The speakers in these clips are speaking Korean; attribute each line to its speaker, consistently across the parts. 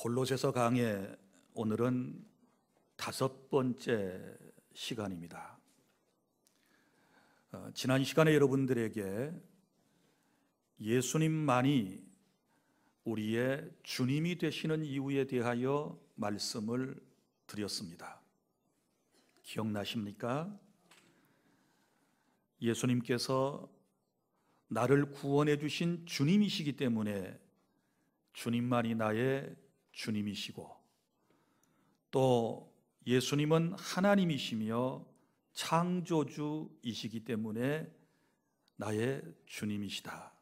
Speaker 1: 골로새서 강의 오늘은 5번째 시간입니다. 지난 시간에 여러분들에게 예수님만이 우리의 주님이 되시는 이유에 대하여 말씀을 드렸습니다. 기억나십니까? 예수님께서 나를 구원해 주신 주님이시기 때문에 주님만이 나의 주님이시고, 또 예수님은 하나님이시며 창조주이시기 때문에 나의 주님이시다.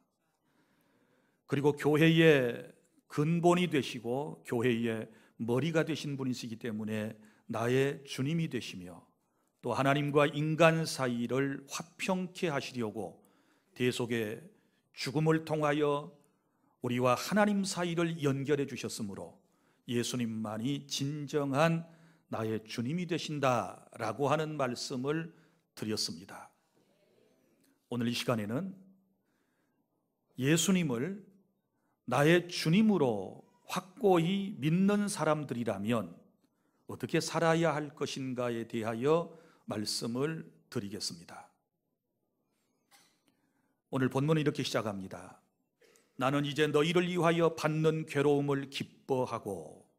Speaker 1: 그리고 교회의 근본이 되시고 교회의 머리가 되신 분이시기 때문에 나의 주님이 되시며, 또 하나님과 인간 사이를 화평케 하시려고 대속의 죽음을 통하여 우리와 하나님 사이를 연결해 주셨으므로 예수님만이 진정한 나의 주님이 되신다라고 하는 말씀을 드렸습니다. 오늘 이 시간에는 예수님을 나의 주님으로 확고히 믿는 사람들이라면 어떻게 살아야 할 것인가에 대하여 말씀을 드리겠습니다. 오늘 본문은 이렇게 시작합니다. 나는 이제 너희를 위하여 받는 괴로움을 기뻐하고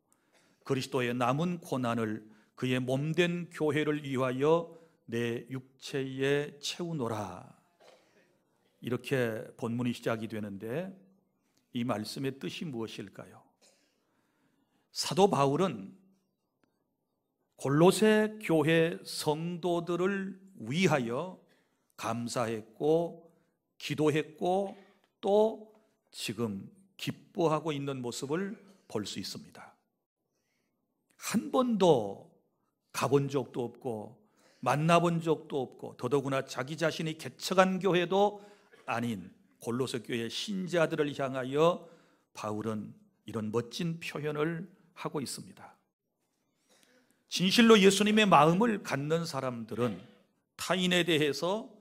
Speaker 1: 그리스도의 남은 고난을 그의 몸된 교회를 위하여 내 육체에 채우노라. 이렇게 본문이 시작이 되는데 이 말씀의 뜻이 무엇일까요? 사도 바울은 골로새 교회 성도들을 위하여 감사했고 기도했고 또 지금 기뻐하고 있는 모습을 볼 수 있습니다. 한 번도 가본 적도 없고 만나본 적도 없고 더더구나 자기 자신이 개척한 교회도 아닌 골로새 교회 신자들을 향하여 바울은 이런 멋진 표현을 하고 있습니다. 진실로 예수님의 마음을 갖는 사람들은 타인에 대해서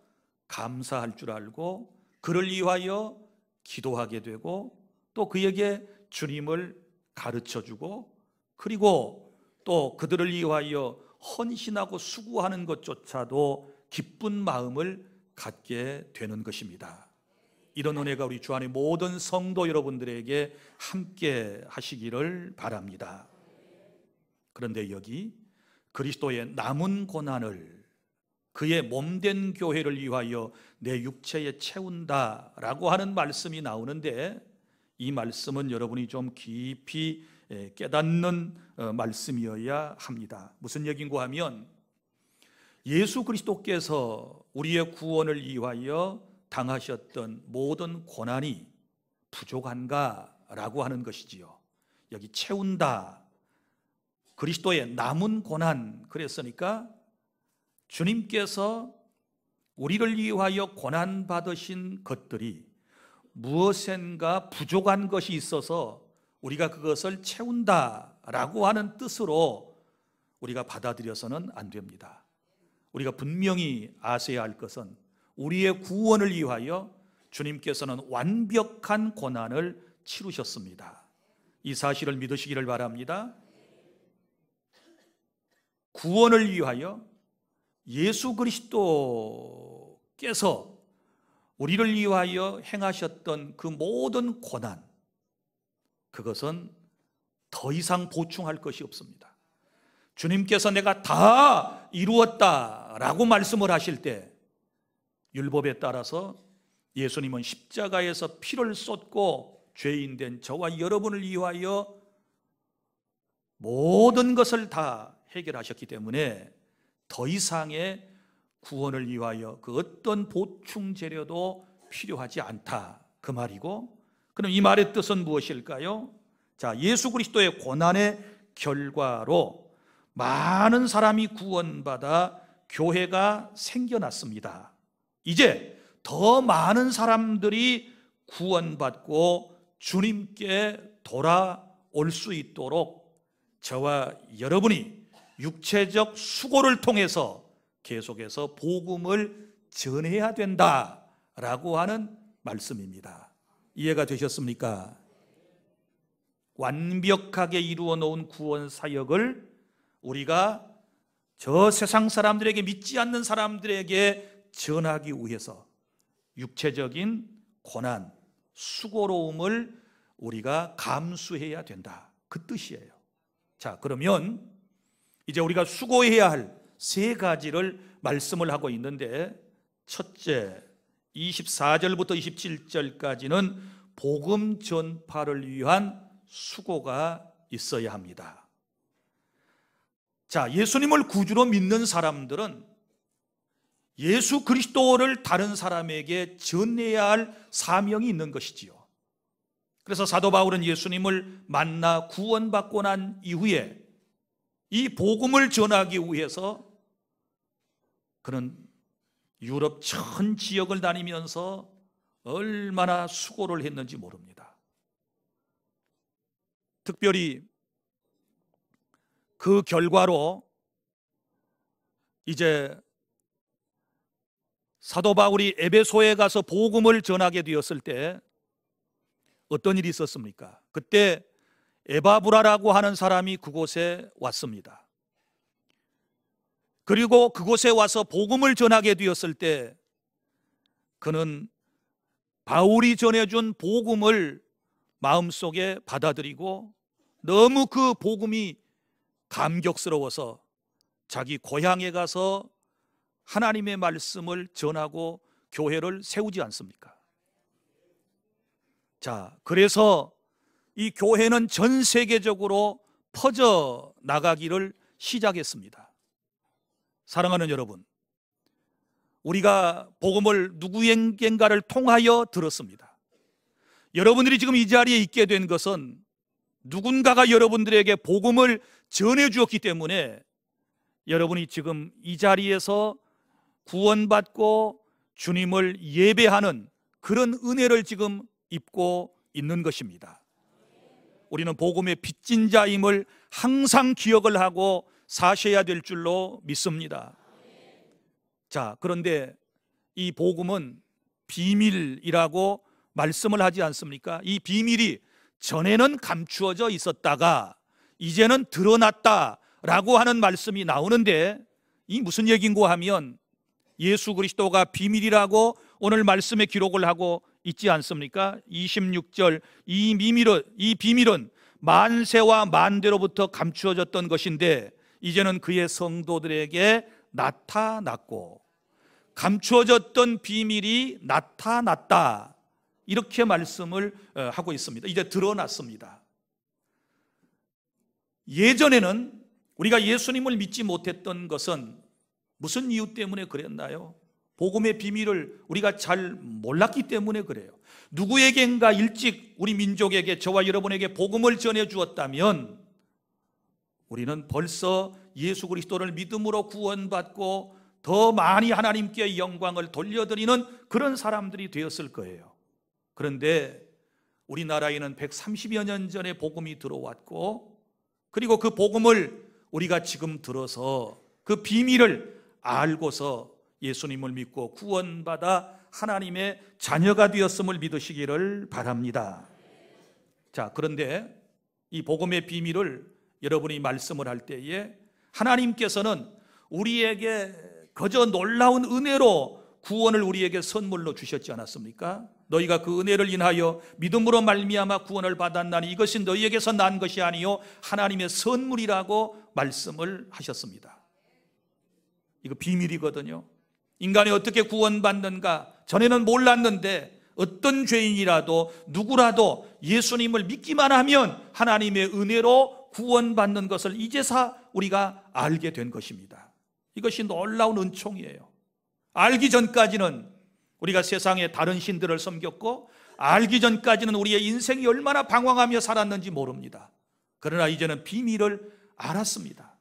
Speaker 1: 감사할 줄 알고 그를 위하여 기도하게 되고 또 그에게 주님을 가르쳐주고 그리고 또 그들을 위하여 헌신하고 수고하는 것조차도 기쁜 마음을 갖게 되는 것입니다. 이런 은혜가 우리 주 안의 모든 성도 여러분들에게 함께 하시기를 바랍니다. 그런데 여기 그리스도의 남은 고난을 그의 몸된 교회를 위하여 내 육체에 채운다라고 하는 말씀이 나오는데 이 말씀은 여러분이 좀 깊이 깨닫는 말씀이어야 합니다. 무슨 얘기인가 하면 예수 그리스도께서 우리의 구원을 위하여 당하셨던 모든 고난이 부족한가라고 하는 것이지요. 여기 채운다, 그리스도의 남은 고난 그랬으니까 주님께서 우리를 위하여 고난받으신 것들이 무엇인가 부족한 것이 있어서 우리가 그것을 채운다라고 하는 뜻으로 우리가 받아들여서는 안 됩니다. 우리가 분명히 아셔야 할 것은 우리의 구원을 위하여 주님께서는 완벽한 고난을 치르셨습니다. 이 사실을 믿으시기를 바랍니다. 구원을 위하여 예수 그리스도께서 우리를 위하여 행하셨던 그 모든 고난, 그것은 더 이상 보충할 것이 없습니다. 주님께서 내가 다 이루었다라고 말씀을 하실 때 율법에 따라서 예수님은 십자가에서 피를 쏟고 죄인된 저와 여러분을 위하여 모든 것을 다 해결하셨기 때문에 더 이상의 구원을 위하여 그 어떤 보충 재료도 필요하지 않다 그 말이고, 그럼 이 말의 뜻은 무엇일까요? 자, 예수 그리스도의 고난의 결과로 많은 사람이 구원받아 교회가 생겨났습니다. 이제 더 많은 사람들이 구원받고 주님께 돌아올 수 있도록 저와 여러분이 육체적 수고를 통해서 계속해서 복음을 전해야 된다라고 하는 말씀입니다. 이해가 되셨습니까? 완벽하게 이루어 놓은 구원 사역을 우리가 저 세상 사람들에게, 믿지 않는 사람들에게 전하기 위해서 육체적인 고난, 수고로움을 우리가 감수해야 된다, 그 뜻이에요. 자, 그러면 이제 우리가 수고해야 할 세 가지를 말씀을 하고 있는데, 첫째, 24절부터 27절까지는 복음 전파를 위한 수고가 있어야 합니다. 자, 예수님을 구주로 믿는 사람들은 예수 그리스도를 다른 사람에게 전해야 할 사명이 있는 것이지요. 그래서 사도 바울은 예수님을 만나 구원받고 난 이후에 이 복음을 전하기 위해서 그는 유럽 전 지역을 다니면서 얼마나 수고를 했는지 모릅니다. 특별히 그 결과로 이제 사도 바울이 에베소에 가서 복음을 전하게 되었을 때 어떤 일이 있었습니까? 그때 에바브라라고 하는 사람이 그곳에 왔습니다. 그리고 그곳에 와서 복음을 전하게 되었을 때 그는 바울이 전해준 복음을 마음속에 받아들이고 너무 그 복음이 감격스러워서 자기 고향에 가서 하나님의 말씀을 전하고 교회를 세우지 않습니까? 자, 그래서 이 교회는 전 세계적으로 퍼져 나가기를 시작했습니다. 사랑하는 여러분, 우리가 복음을 누구에겐가를 통하여 들었습니다. 여러분들이 지금 이 자리에 있게 된 것은 누군가가 여러분들에게 복음을 전해 주었기 때문에 여러분이 지금 이 자리에서 구원받고 주님을 예배하는 그런 은혜를 지금 입고 있는 것입니다. 우리는 복음의 빚진 자임을 항상 기억을 하고 사셔야 될 줄로 믿습니다. 자, 그런데 이 복음은 비밀이라고 말씀을 하지 않습니까? 이 비밀이 전에는 감추어져 있었다가 이제는 드러났다라고 하는 말씀이 나오는데, 이 무슨 얘기인고 하면 예수 그리스도가 비밀이라고 오늘 말씀에 기록을 하고 있지 않습니까? 26절, 이 비밀은 만세와 만대로부터 감추어졌던 것인데 이제는 그의 성도들에게 나타났고, 감추어졌던 비밀이 나타났다, 이렇게 말씀을 하고 있습니다. 이제 드러났습니다. 예전에는 우리가 예수님을 믿지 못했던 것은 무슨 이유 때문에 그랬나요? 복음의 비밀을 우리가 잘 몰랐기 때문에 그래요. 누구에겐가 일찍 우리 민족에게, 저와 여러분에게 복음을 전해 주었다면 우리는 벌써 예수 그리스도를 믿음으로 구원받고 더 많이 하나님께 영광을 돌려드리는 그런 사람들이 되었을 거예요. 그런데 우리나라에는 130여 년 전에 복음이 들어왔고, 그리고 그 복음을 우리가 지금 들어서 그 비밀을 알고서 예수님을 믿고 구원받아 하나님의 자녀가 되었음을 믿으시기를 바랍니다. 자, 그런데 이 복음의 비밀을 여러분이 말씀을 할 때에 하나님께서는 우리에게 그저 놀라운 은혜로 구원을 우리에게 선물로 주셨지 않았습니까? 너희가 그 은혜를 인하여 믿음으로 말미암아 구원을 받았나니 이것이 너희에게서 난 것이 아니요 하나님의 선물이라고 말씀을 하셨습니다. 이거 비밀이거든요. 인간이 어떻게 구원받는가 전에는 몰랐는데 어떤 죄인이라도 누구라도 예수님을 믿기만 하면 하나님의 은혜로 구원받는 것을 이제서 우리가 알게 된 것입니다. 이것이 놀라운 은총이에요. 알기 전까지는 우리가 세상에 다른 신들을 섬겼고, 알기 전까지는 우리의 인생이 얼마나 방황하며 살았는지 모릅니다. 그러나 이제는 비밀을 알았습니다.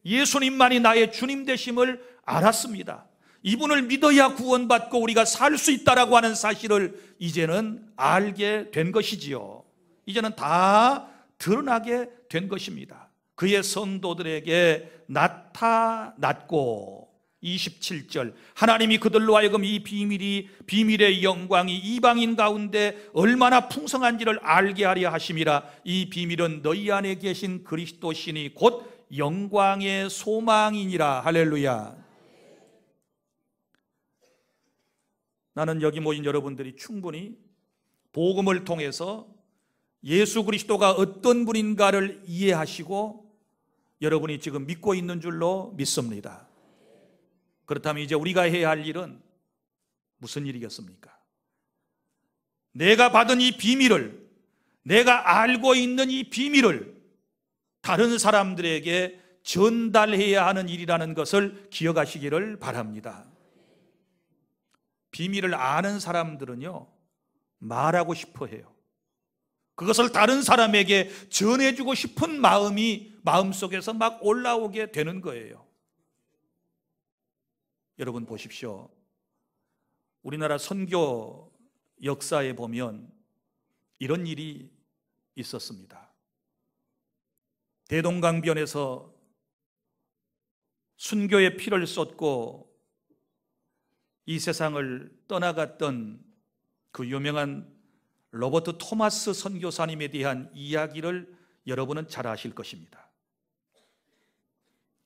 Speaker 1: 예수님만이 나의 주님 되심을 알았습니다. 이분을 믿어야 구원받고 우리가 살 수 있다라고 하는 사실을 이제는 알게 된 것이지요. 이제는 다 드러나게 된 것입니다. 그의 성도들에게 나타났고, 27절 하나님이 그들로 하여금 이 비밀의 영광이 이방인 가운데 얼마나 풍성한지를 알게 하려 하심이라. 이 비밀은 너희 안에 계신 그리스도시니 곧 영광의 소망이니라. 할렐루야. 나는 여기 모인 여러분들이 충분히 복음을 통해서 예수 그리스도가 어떤 분인가를 이해하시고 여러분이 지금 믿고 있는 줄로 믿습니다. 그렇다면 이제 우리가 해야 할 일은 무슨 일이겠습니까? 내가 받은 이 비밀을, 내가 알고 있는 이 비밀을 다른 사람들에게 전달해야 하는 일이라는 것을 기억하시기를 바랍니다. 비밀을 아는 사람들은요, 말하고 싶어 해요. 그것을 다른 사람에게 전해주고 싶은 마음이 마음속에서 막 올라오게 되는 거예요. 여러분 보십시오. 우리나라 선교 역사에 보면 이런 일이 있었습니다. 대동강변에서 순교의 피를 쏟고 이 세상을 떠나갔던 그 유명한 로버트 토마스 선교사님에 대한 이야기를 여러분은 잘 아실 것입니다.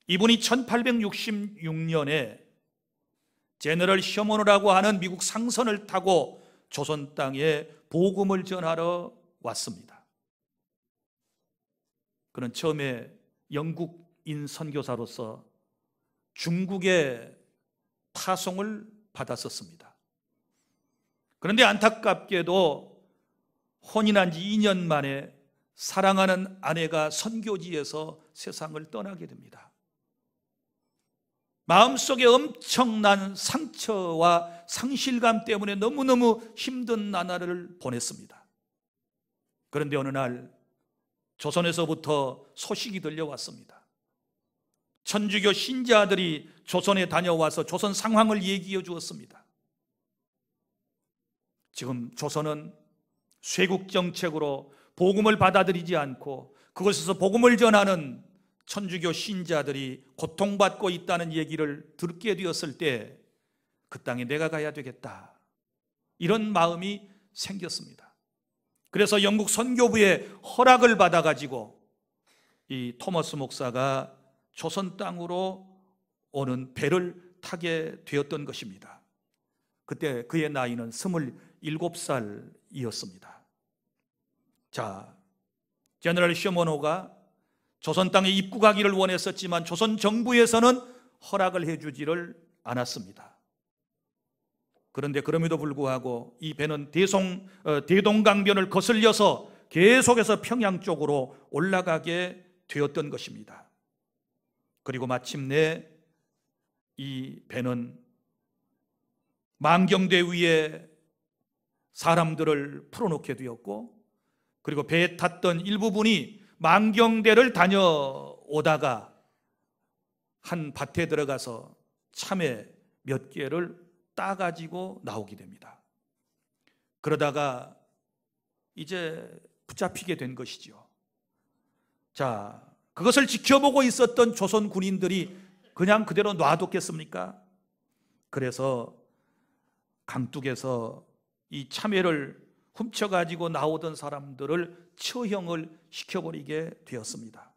Speaker 1: 이분이 1866년에 제너럴 셔먼이라고 하는 미국 상선을 타고 조선 땅에 복음을 전하러 왔습니다. 그는 처음에 영국인 선교사로서 중국의 파송을 받았었습니다. 그런데 안타깝게도 혼인한 지 2년 만에 사랑하는 아내가 선교지에서 세상을 떠나게 됩니다. 마음속에 엄청난 상처와 상실감 때문에 너무너무 힘든 나날을 보냈습니다. 그런데 어느 날 조선에서부터 소식이 들려왔습니다. 천주교 신자들이 조선에 다녀와서 조선 상황을 얘기해 주었습니다. 지금 조선은 쇄국 정책으로 복음을 받아들이지 않고 그곳에서 복음을 전하는 천주교 신자들이 고통받고 있다는 얘기를 듣게 되었을 때 그 땅에 내가 가야 되겠다, 이런 마음이 생겼습니다. 그래서 영국 선교부의 허락을 받아가지고 이 토머스 목사가 조선 땅으로 오는 배를 타게 되었던 것입니다. 그때 그의 나이는 27살이었습니다. 자, 제너럴 셔먼호가 조선 땅에 입국하기를 원했었지만 조선 정부에서는 허락을 해주지를 않았습니다. 그런데 그럼에도 불구하고 이 배는 대동강변을 거슬려서 계속해서 평양 쪽으로 올라가게 되었던 것입니다. 그리고 마침내 이 배는 망경대 위에 사람들을 풀어놓게 되었고, 그리고 배에 탔던 일부분이 망경대를 다녀오다가 한 밭에 들어가서 참외 몇 개를 따가지고 나오게 됩니다. 그러다가 이제 붙잡히게 된 것이죠. 자, 그것을 지켜보고 있었던 조선 군인들이 그냥 그대로 놔뒀겠습니까? 그래서 강둑에서 이 참외를 훔쳐가지고 나오던 사람들을 처형을 시켜버리게 되었습니다.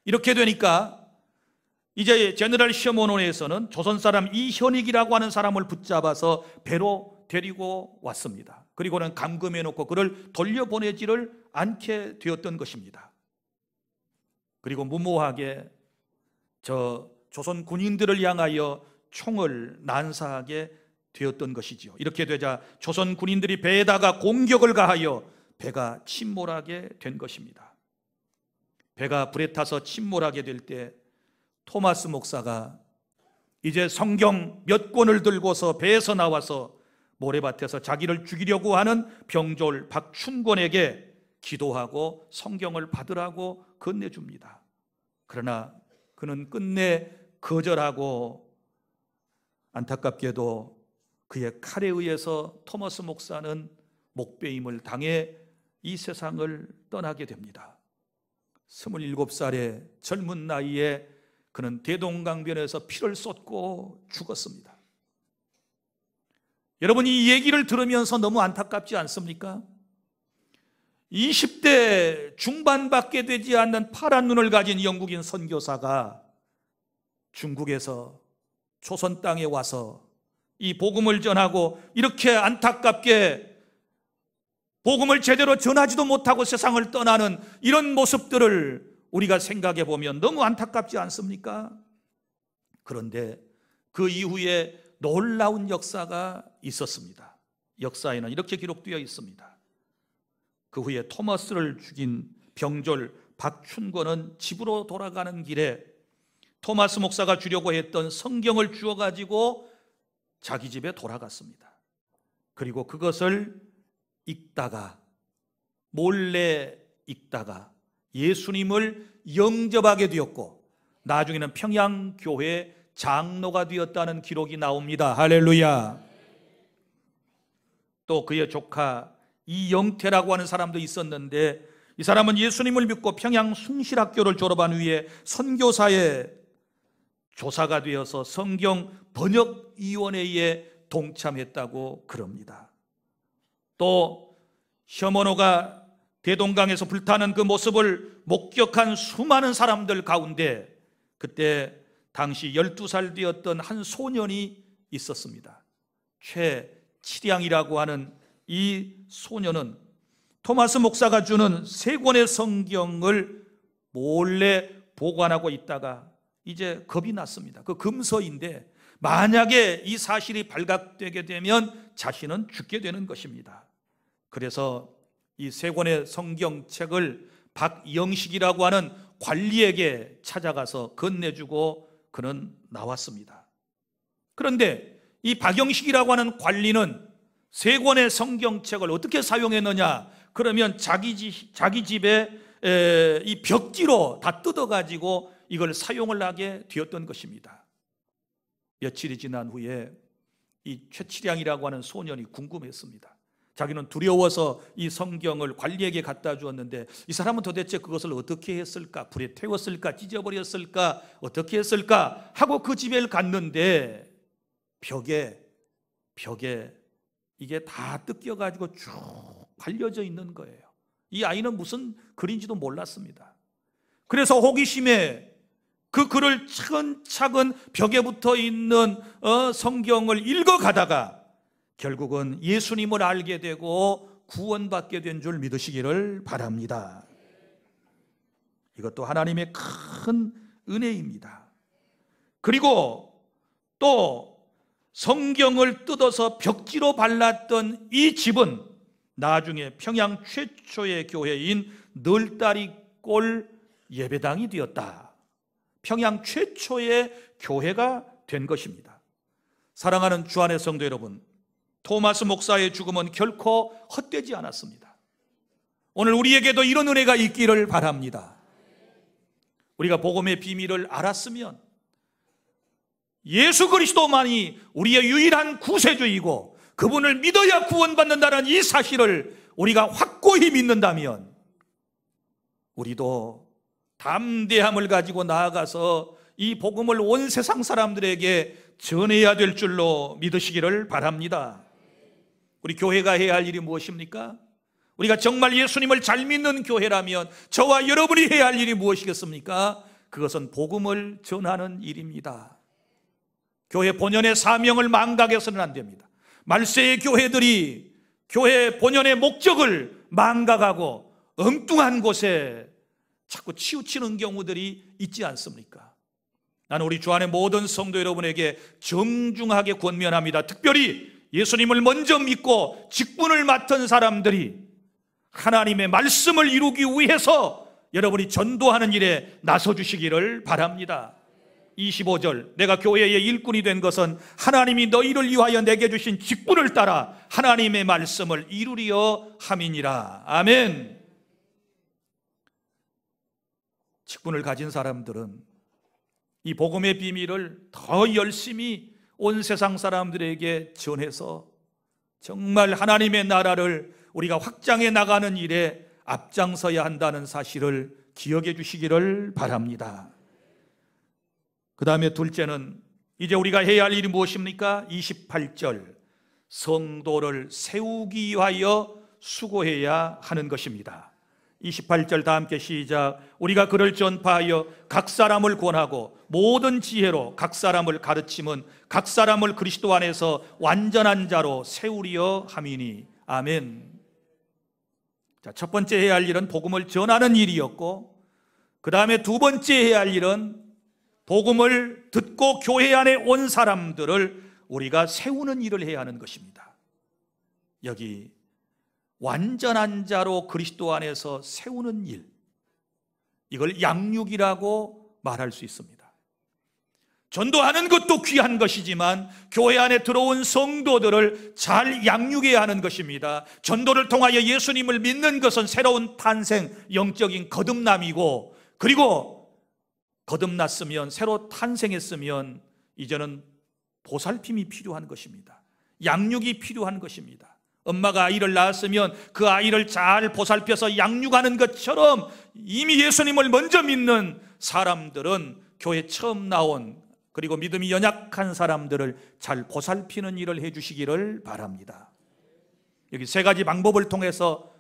Speaker 1: 이렇게 되니까 이제 제너럴 셔먼호에서는 조선 사람 이현익이라고 하는 사람을 붙잡아서 배로 데리고 왔습니다. 그리고는 감금해놓고 그를 돌려보내지를 않게 되었던 것입니다. 그리고 무모하게 저 조선 군인들을 향하여 총을 난사하게 되었던 것이죠. 이렇게 되자 조선 군인들이 배에다가 공격을 가하여 배가 침몰하게 된 것입니다. 배가 불에 타서 침몰하게 될 때 토마스 목사가 이제 성경 몇 권을 들고서 배에서 나와서 모래밭에서 자기를 죽이려고 하는 병졸 박춘권에게 기도하고 성경을 받으라고 건네줍니다. 그러나 그는 끝내 거절하고 안타깝게도 그의 칼에 의해서 토마스 목사는 목베임을 당해 이 세상을 떠나게 됩니다. 27살의 젊은 나이에 그는 대동강변에서 피를 쏟고 죽었습니다. 여러분, 이 얘기를 들으면서 너무 안타깝지 않습니까? 20대 중반밖에 되지 않는 파란 눈을 가진 영국인 선교사가 중국에서 조선 땅에 와서 이 복음을 전하고 이렇게 안타깝게 복음을 제대로 전하지도 못하고 세상을 떠나는 이런 모습들을 우리가 생각해 보면 너무 안타깝지 않습니까? 그런데 그 이후에 놀라운 역사가 있었습니다. 역사에는 이렇게 기록되어 있습니다. 그 후에 토마스를 죽인 병졸 박춘권은 집으로 돌아가는 길에 토마스 목사가 주려고 했던 성경을 주워가지고 자기 집에 돌아갔습니다. 그리고 그것을 읽다가, 몰래 읽다가 예수님을 영접하게 되었고 나중에는 평양교회 장로가 되었다는 기록이 나옵니다. 할렐루야. 또 그의 조카 이영태라고 하는 사람도 있었는데, 이 사람은 예수님을 믿고 평양 숭실학교를 졸업한 후에 선교사의 조사가 되어서 성경 번역위원회에 동참했다고 그럽니다. 또 셔먼호가 대동강에서 불타는 그 모습을 목격한 수많은 사람들 가운데 그때 당시 12살 되었던 한 소년이 있었습니다. 최치량이라고 하는 이 소년은 토마스 목사가 주는 3권의 성경을 몰래 보관하고 있다가 이제 겁이 났습니다. 그 금서인데 만약에 이 사실이 발각되게 되면 자신은 죽게 되는 것입니다. 그래서 이 3권의 성경책을 박영식이라고 하는 관리에게 찾아가서 건네주고 그는 나왔습니다. 그런데 이 박영식이라고 하는 관리는 3권의 성경책을 어떻게 사용했느냐? 그러면 자기 집에 이 벽지로 다 뜯어가지고 이걸 사용을 하게 되었던 것입니다. 며칠이 지난 후에 이 최치량이라고 하는 소년이 궁금했습니다. 자기는 두려워서 이 성경을 관리에게 갖다 주었는데 이 사람은 도대체 그것을 어떻게 했을까? 불에 태웠을까? 찢어버렸을까? 어떻게 했을까? 하고 그 집에 갔는데 벽에 이게 다 뜯겨가지고 쭉 갈려져 있는 거예요. 이 아이는 무슨 글인지도 몰랐습니다. 그래서 호기심에 그 글을 차근차근 벽에 붙어 있는 성경을 읽어가다가 결국은 예수님을 알게 되고 구원받게 된 줄 믿으시기를 바랍니다. 이것도 하나님의 큰 은혜입니다. 그리고 또 성경을 뜯어서 벽지로 발랐던 이 집은 나중에 평양 최초의 교회인 널다리골 예배당이 되었다. 평양 최초의 교회가 된 것입니다. 사랑하는 주안의 성도 여러분, 토마스 목사의 죽음은 결코 헛되지 않았습니다. 오늘 우리에게도 이런 은혜가 있기를 바랍니다. 우리가 복음의 비밀을 알았으면 예수 그리스도만이 우리의 유일한 구세주이고 그분을 믿어야 구원받는다는 이 사실을 우리가 확고히 믿는다면 우리도 담대함을 가지고 나아가서 이 복음을 온 세상 사람들에게 전해야 될 줄로 믿으시기를 바랍니다. 우리 교회가 해야 할 일이 무엇입니까? 우리가 정말 예수님을 잘 믿는 교회라면 저와 여러분이 해야 할 일이 무엇이겠습니까? 그것은 복음을 전하는 일입니다. 교회 본연의 사명을 망각해서는 안 됩니다. 말세의 교회들이 교회 본연의 목적을 망각하고 엉뚱한 곳에 자꾸 치우치는 경우들이 있지 않습니까? 나는 우리 주 안의 모든 성도 여러분에게 정중하게 권면합니다. 특별히 예수님을 먼저 믿고 직분을 맡은 사람들이 하나님의 말씀을 이루기 위해서 여러분이 전도하는 일에 나서주시기를 바랍니다. 25절, 내가 교회의 일꾼이 된 것은 하나님이 너희를 위하여 내게 주신 직분을 따라 하나님의 말씀을 이루려 함이니라. 아멘. 직분을 가진 사람들은 이 복음의 비밀을 더 열심히 온 세상 사람들에게 전해서 정말 하나님의 나라를 우리가 확장해 나가는 일에 앞장서야 한다는 사실을 기억해 주시기를 바랍니다. 그 다음에 둘째는 이제 우리가 해야 할 일이 무엇입니까? 28절, 성도를 세우기 위하여 수고해야 하는 것입니다. 28절 다 함께 시작. 우리가 그를 전파하여 각 사람을 권하고 모든 지혜로 각 사람을 가르침은 각 사람을 그리스도 안에서 완전한 자로 세우려 함이니. 아멘. 자, 첫 번째 해야 할 일은 복음을 전하는 일이었고, 그 다음에 두 번째 해야 할 일은 복음을 듣고 교회 안에 온 사람들을 우리가 세우는 일을 해야 하는 것입니다. 여기 완전한 자로 그리스도 안에서 세우는 일, 이걸 양육이라고 말할 수 있습니다. 전도하는 것도 귀한 것이지만 교회 안에 들어온 성도들을 잘 양육해야 하는 것입니다. 전도를 통하여 예수님을 믿는 것은 새로운 탄생, 영적인 거듭남이고, 그리고 거듭났으면, 새로 탄생했으면 이제는 보살핌이 필요한 것입니다. 양육이 필요한 것입니다. 엄마가 아이를 낳았으면 그 아이를 잘 보살펴서 양육하는 것처럼 이미 예수님을 먼저 믿는 사람들은 교회 처음 나온, 그리고 믿음이 연약한 사람들을 잘 보살피는 일을 해주시기를 바랍니다. 여기 세 가지 방법을 통해서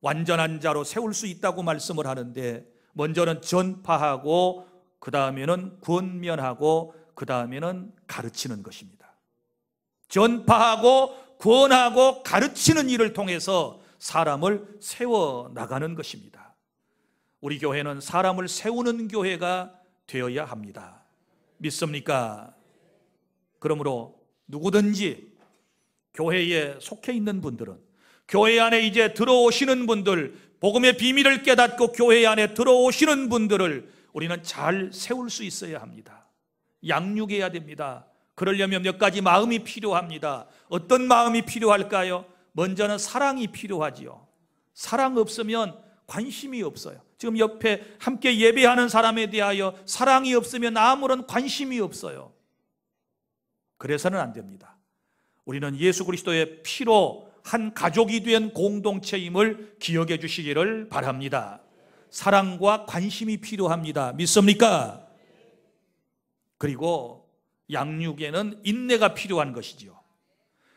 Speaker 1: 완전한 자로 세울 수 있다고 말씀을 하는데, 먼저는 전파하고, 그 다음에는 권면하고, 그 다음에는 가르치는 것입니다. 전파하고 권하고 가르치는 일을 통해서 사람을 세워나가는 것입니다. 우리 교회는 사람을 세우는 교회가 되어야 합니다. 믿습니까? 그러므로 누구든지 교회에 속해 있는 분들은, 교회 안에 이제 들어오시는 분들, 복음의 비밀을 깨닫고 교회 안에 들어오시는 분들을 우리는 잘 세울 수 있어야 합니다. 양육해야 됩니다. 그러려면 몇 가지 마음이 필요합니다. 어떤 마음이 필요할까요? 먼저는 사랑이 필요하지요. 사랑 없으면 관심이 없어요. 지금 옆에 함께 예배하는 사람에 대하여 사랑이 없으면 아무런 관심이 없어요. 그래서는 안 됩니다. 우리는 예수 그리스도의 피로 한 가족이 된 공동체임을 기억해 주시기를 바랍니다. 사랑과 관심이 필요합니다. 믿습니까? 그리고 양육에는 인내가 필요한 것이지요.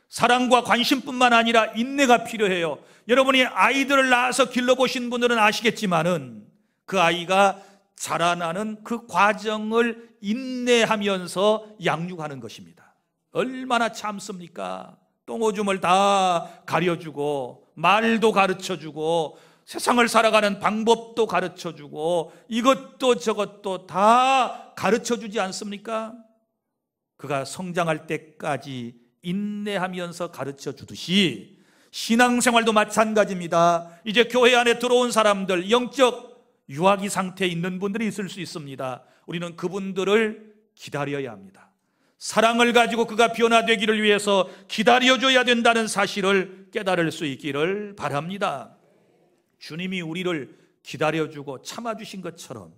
Speaker 1: 사랑과 관심뿐만 아니라 인내가 필요해요. 여러분이 아이들을 낳아서 길러보신 분들은 아시겠지만은 그 아이가 자라나는 그 과정을 인내하면서 양육하는 것입니다. 얼마나 참습니까? 똥오줌을 다 가려주고, 말도 가르쳐주고, 세상을 살아가는 방법도 가르쳐주고, 이것도 저것도 다 가르쳐주지 않습니까? 그가 성장할 때까지 인내하면서 가르쳐주듯이 신앙생활도 마찬가지입니다. 이제 교회 안에 들어온 사람들, 영적 유아기 상태에 있는 분들이 있을 수 있습니다. 우리는 그분들을 기다려야 합니다. 사랑을 가지고 그가 변화되기를 위해서 기다려줘야 된다는 사실을 깨달을 수 있기를 바랍니다. 주님이 우리를 기다려주고 참아주신 것처럼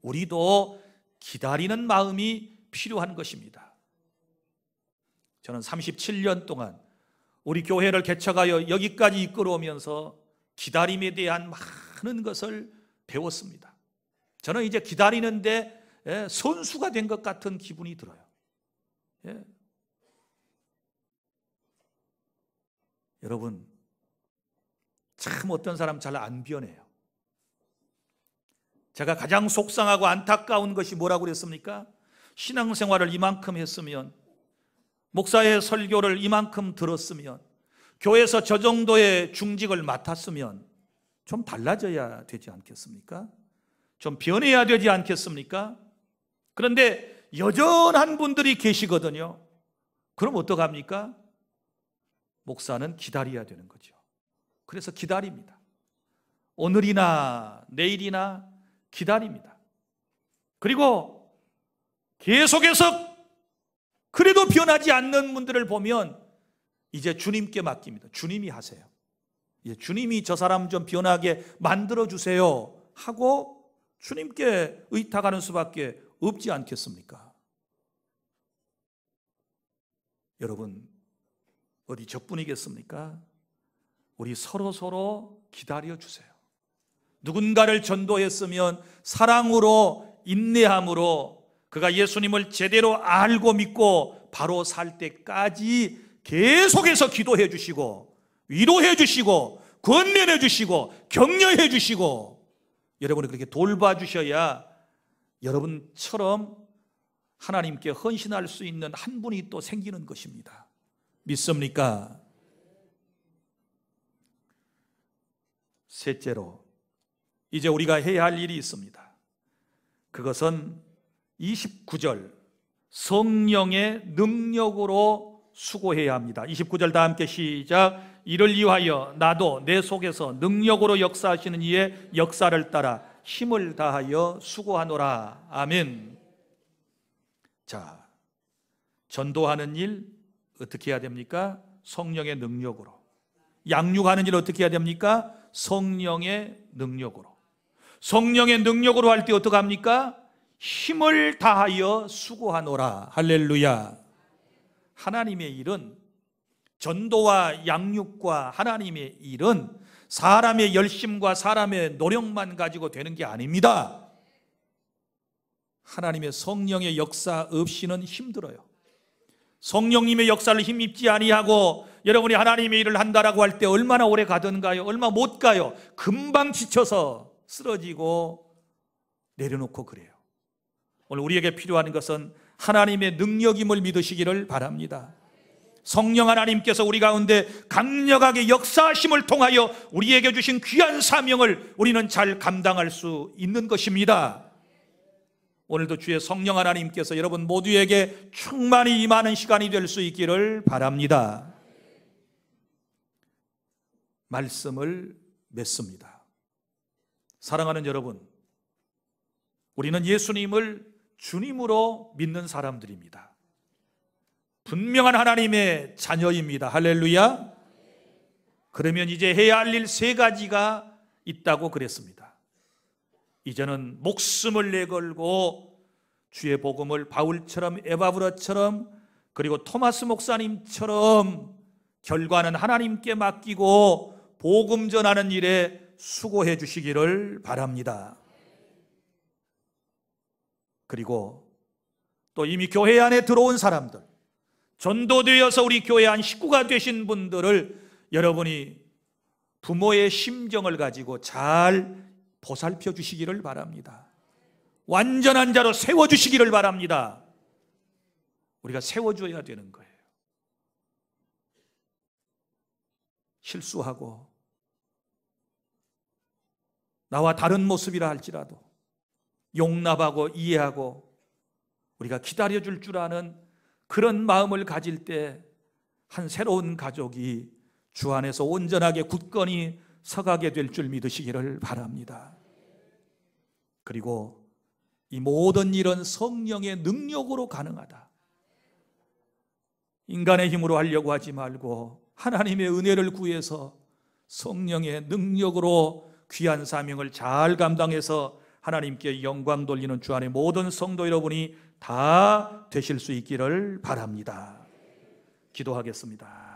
Speaker 1: 우리도 기다리는 마음이 필요한 것입니다. 저는 37년 동안 우리 교회를 개척하여 여기까지 이끌어오면서 기다림에 대한 많은 것을 배웠습니다. 저는 이제 기다리는데 선수가 된 것 같은 기분이 들어요. 여러분, 참 어떤 사람 잘 안 변해요. 제가 가장 속상하고 안타까운 것이 뭐라고 그랬습니까? 신앙생활을 이만큼 했으면, 목사의 설교를 이만큼 들었으면, 교회에서 저 정도의 중직을 맡았으면 좀 달라져야 되지 않겠습니까? 좀 변해야 되지 않겠습니까? 그런데 여전한 분들이 계시거든요. 그럼 어떡합니까? 목사는 기다려야 되는 거죠. 그래서 기다립니다. 오늘이나 내일이나 기다립니다. 그리고 계속해서 그래도 변하지 않는 분들을 보면 이제 주님께 맡깁니다. 주님이 하세요. 주님이 저 사람 좀 변하게 만들어주세요 하고 주님께 의탁하는 수밖에 없지 않겠습니까? 여러분, 어디 저뿐이겠습니까? 우리 서로 기다려주세요. 누군가를 전도했으면 사랑으로, 인내함으로 그가 예수님을 제대로 알고 믿고 바로 살 때까지 계속해서 기도해 주시고 위로해 주시고 권면해 주시고 격려해 주시고 여러분이 그렇게 돌봐주셔야 여러분처럼 하나님께 헌신할 수 있는 한 분이 또 생기는 것입니다. 믿습니까? 셋째로 이제 우리가 해야 할 일이 있습니다. 그것은 29절 성령의 능력으로 수고해야 합니다. 29절 다 함께 시작. 이를 위하여 나도 내 속에서 능력으로 역사하시는 이의 역사를 따라 힘을 다하여 수고하노라. 아멘. 자, 전도하는 일 어떻게 해야 됩니까? 성령의 능력으로. 양육하는 일 어떻게 해야 됩니까? 성령의 능력으로. 성령의 능력으로 할 때 어떻게 합니까? 힘을 다하여 수고하노라. 할렐루야. 하나님의 일은, 전도와 양육과 하나님의 일은 사람의 열심과 사람의 노력만 가지고 되는 게 아닙니다. 하나님의 성령의 역사 없이는 힘들어요. 성령님의 역사를 힘입지 아니하고 여러분이 하나님의 일을 한다라고 할 때 얼마나 오래 가던가요? 얼마 못 가요. 금방 지쳐서 쓰러지고 내려놓고 그래요. 오늘 우리에게 필요한 것은 하나님의 능력임을 믿으시기를 바랍니다. 성령 하나님께서 우리 가운데 강력하게 역사하심을 통하여 우리에게 주신 귀한 사명을 우리는 잘 감당할 수 있는 것입니다. 오늘도 주의 성령 하나님께서 여러분 모두에게 충만히 임하는 시간이 될 수 있기를 바랍니다. 말씀을 맺습니다. 사랑하는 여러분, 우리는 예수님을 주님으로 믿는 사람들입니다. 분명한 하나님의 자녀입니다. 할렐루야. 그러면 이제 해야 할 일 세 가지가 있다고 그랬습니다. 이제는 목숨을 내걸고 주의 복음을 바울처럼 에바브라처럼 그리고 토마스 목사님처럼 결과는 하나님께 맡기고 복음 전하는 일에 수고해 주시기를 바랍니다. 그리고 또 이미 교회 안에 들어온 사람들, 전도되어서 우리 교회 안 식구가 되신 분들을 여러분이 부모의 심정을 가지고 잘 보살펴 주시기를 바랍니다. 완전한 자로 세워주시기를 바랍니다. 우리가 세워줘야 되는 거예요. 실수하고 나와 다른 모습이라 할지라도 용납하고 이해하고 우리가 기다려줄 줄 아는 그런 마음을 가질 때 한 새로운 가족이 주 안에서 온전하게 굳건히 서가게 될 줄 믿으시기를 바랍니다. 그리고 이 모든 일은 성령의 능력으로 가능하다. 인간의 힘으로 하려고 하지 말고 하나님의 은혜를 구해서 성령의 능력으로 귀한 사명을 잘 감당해서 하나님께 영광 돌리는 주 안의 모든 성도 여러분이 다 되실 수 있기를 바랍니다. 기도하겠습니다.